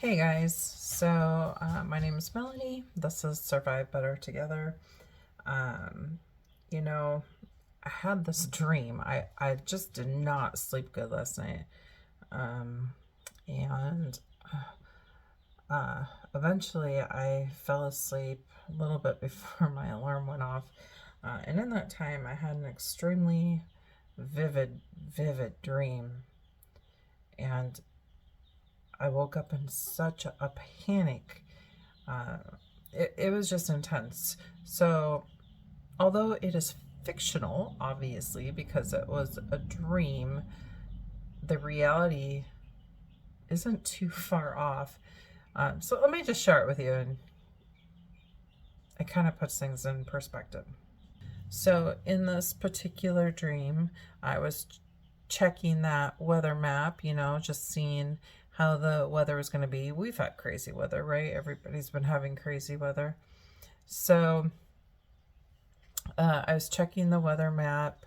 Hey guys, my name is Melanie. This is Survive Better Together. Um, you know, I had this dream. I just did not sleep good last night. Um, and uh, Eventually I fell asleep a little bit before my alarm went off. And in that time, I had an extremely vivid dream. And I woke up in such a panic. Uh, it was just intense. So, although it is fictional, obviously, because it was a dream, the reality isn't too far off. So, let me just share it with you, and it kind of puts things in perspective. So, in this particular dream, I was checking that weather map, just seeing how the weather was going to be. We've had crazy weather, right? Everybody's been having crazy weather. So, I was checking the weather map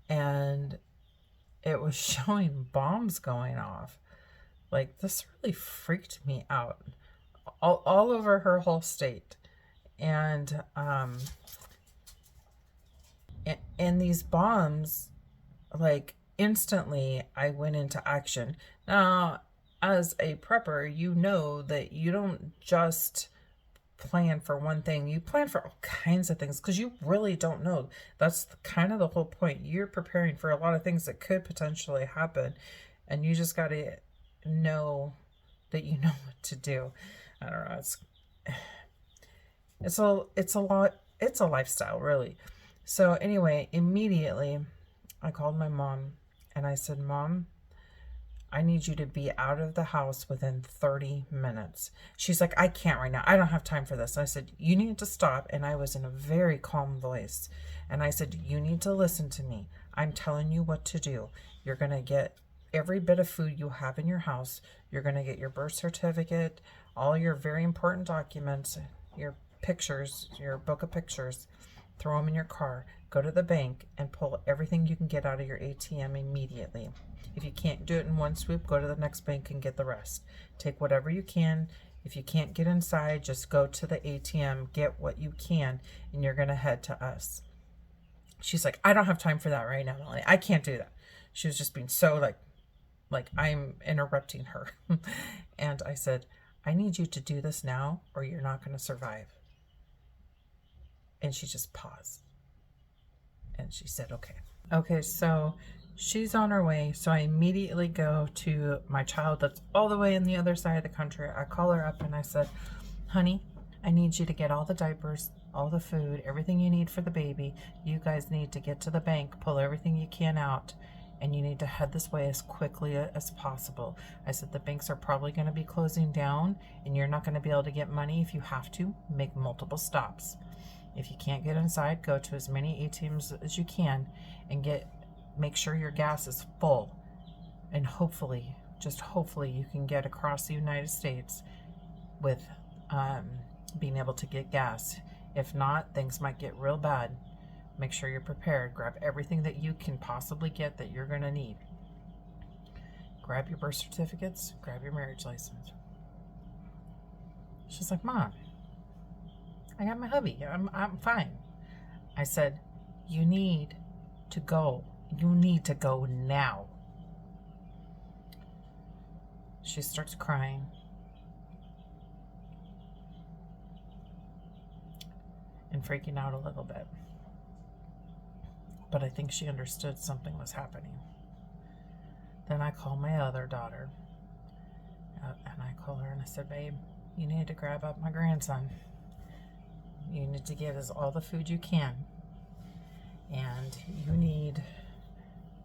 and it was showing bombs going off. Like, this really freaked me out all over her whole state. And, and these bombs, like, instantly I went into action. Now, as a prepper, you know that you don't just plan for one thing. You plan for all kinds of things because you really don't know. That's kind of the whole point. You're preparing for a lot of things that could potentially happen, and you just got to know that you know what to do. I don't know. It's a lifestyle, really. So anyway, immediately I called my mom and I said, "Mom, I need you to be out of the house within 30 minutes. She's like, "I can't right now. I don't have time for this." I said, "You need to stop." And I was in a very calm voice. And I said, "You need to listen to me. I'm telling you what to do. You're going to get every bit of food you have in your house. You're going to get your birth certificate, all your very important documents, your pictures, your book of pictures. Throw them in your car. Go to the bank and pull everything you can get out of your ATM immediately. If you can't do it in one swoop, go to the next bank and get the rest. Take whatever you can. If you can't get inside, just go to the ATM, get what you can, and you're going to head to us." She's like, "I don't have time for that right now, Melanie. I can't do that." She was just being so like I'm interrupting her. And I said, "I need you to do this now or you're not going to survive." And she just paused. And she said, "Okay." Okay, so she's on her way. So I immediately go to my child that's all the way in the other side of the country. I call her up and I said, "Honey, I need you to get all the diapers, all the food, everything you need for the baby. You guys need to get to the bank, pull everything you can out, and you need to head this way as quickly as possible." I said, "The banks are probably going to be closing down and you're not going to be able to get money. If you have to, make multiple stops. If you can't get inside, go to as many ATMs as you can and make sure your gas is full. And hopefully, just hopefully, you can get across the United States with being able to get gas. If not, things might get real bad. Make sure you're prepared. Grab everything that you can possibly get that you're going to need. Grab your birth certificates, grab your marriage license." She's like, "Mom, I got my hubby. I'm fine." I said, "You need to go. You need to go now." She starts crying. And freaking out a little bit. But I think she understood something was happening. Then I call my other daughter. And I call her and I said, "Babe, you need to grab up my grandson. You need to get us all the food you can. And you need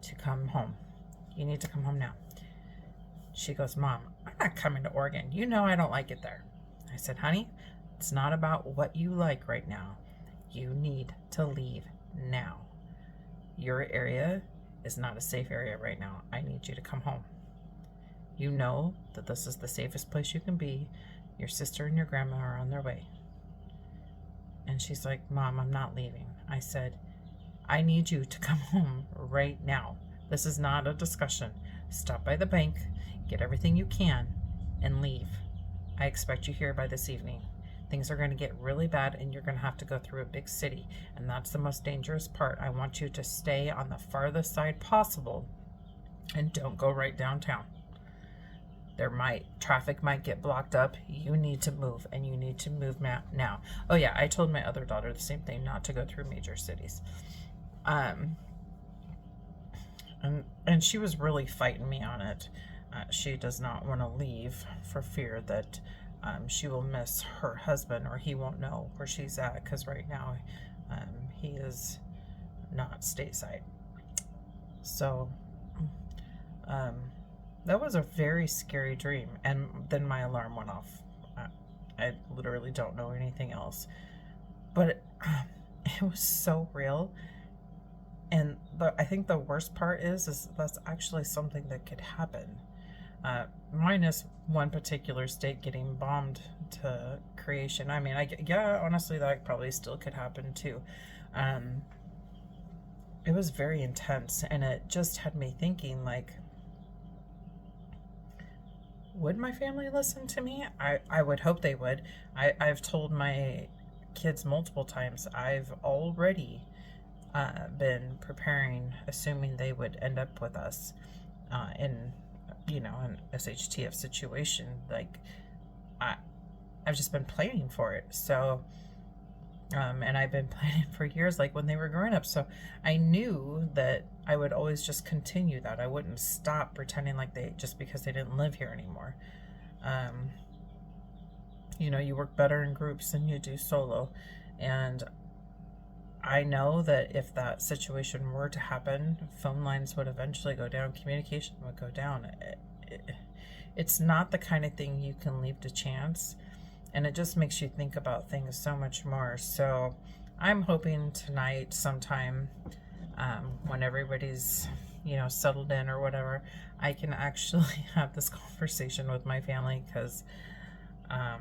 to come home. You need to come home now." She goes, "Mom, I'm not coming to Oregon. You know I don't like it there." I said, "Honey, it's not about what you like right now. You need to leave now. Your area is not a safe area right now. I need you to come home. You know that this is the safest place you can be. Your sister and your grandma are on their way." And she's like, "Mom, I'm not leaving." I said, "I need you to come home right now. This is not a discussion. Stop by the bank, get everything you can, and leave. I expect you here by this evening. Things are going to get really bad and you're going to have to go through a big city. And that's the most dangerous part. I want you to stay on the farthest side possible and don't go right downtown. Traffic might get blocked up. You need to move, and you need to move now. Oh yeah, I told my other daughter the same thing, not to go through major cities. And she was really fighting me on it. She does not want to leave for fear that she will miss her husband, or he won't know where she's at, because right now he is not stateside. So that was a very scary dream. And then my alarm went off. I literally don't know anything else. But it was so real. And I think the worst part is that's actually something that could happen. Minus one particular state getting bombed to creation. I mean, yeah, honestly, that probably still could happen too. It was very intense, and it just had me thinking, like, would my family listen to me? I would hope they would. I've told my kids multiple times I've already been preparing, assuming they would end up with us in, an SHTF situation. Like, I've just been planning for it. So, and I've been planning for years, like when they were growing up. So I knew that I would always just continue that. I wouldn't stop pretending like just because they didn't live here anymore. You work better in groups than you do solo. And I know that if that situation were to happen, phone lines would eventually go down, communication would go down. It's not the kind of thing you can leave to chance. And it just makes you think about things so much more. So I'm hoping tonight sometime, when everybody's, settled in or whatever, I can actually have this conversation with my family, because I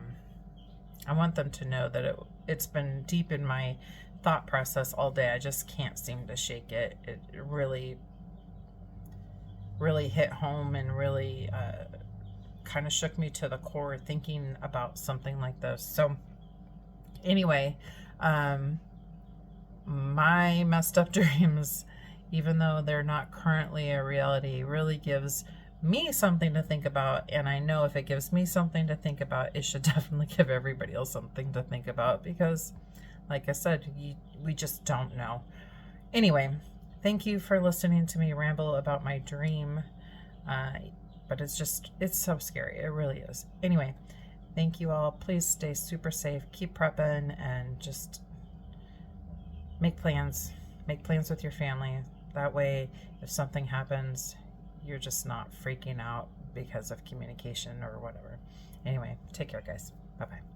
want them to know that it's been deep in my thought process all day. I just can't seem to shake it. It really, really hit home, and really kind of shook me to the core thinking about something like this. So anyway, my messed up dreams, even though they're not currently a reality, really gives me something to think about. And I know if it gives me something to think about, it should definitely give everybody else something to think about, because like I said, we just don't know. Anyway, thank you for listening to me ramble about my dream. But it's so scary. It really is. Anyway, thank you all. Please stay super safe. Keep prepping, and just make plans. Make plans with your family. That way, if something happens, you're just not freaking out because of communication or whatever. Anyway, take care, guys. Bye-bye.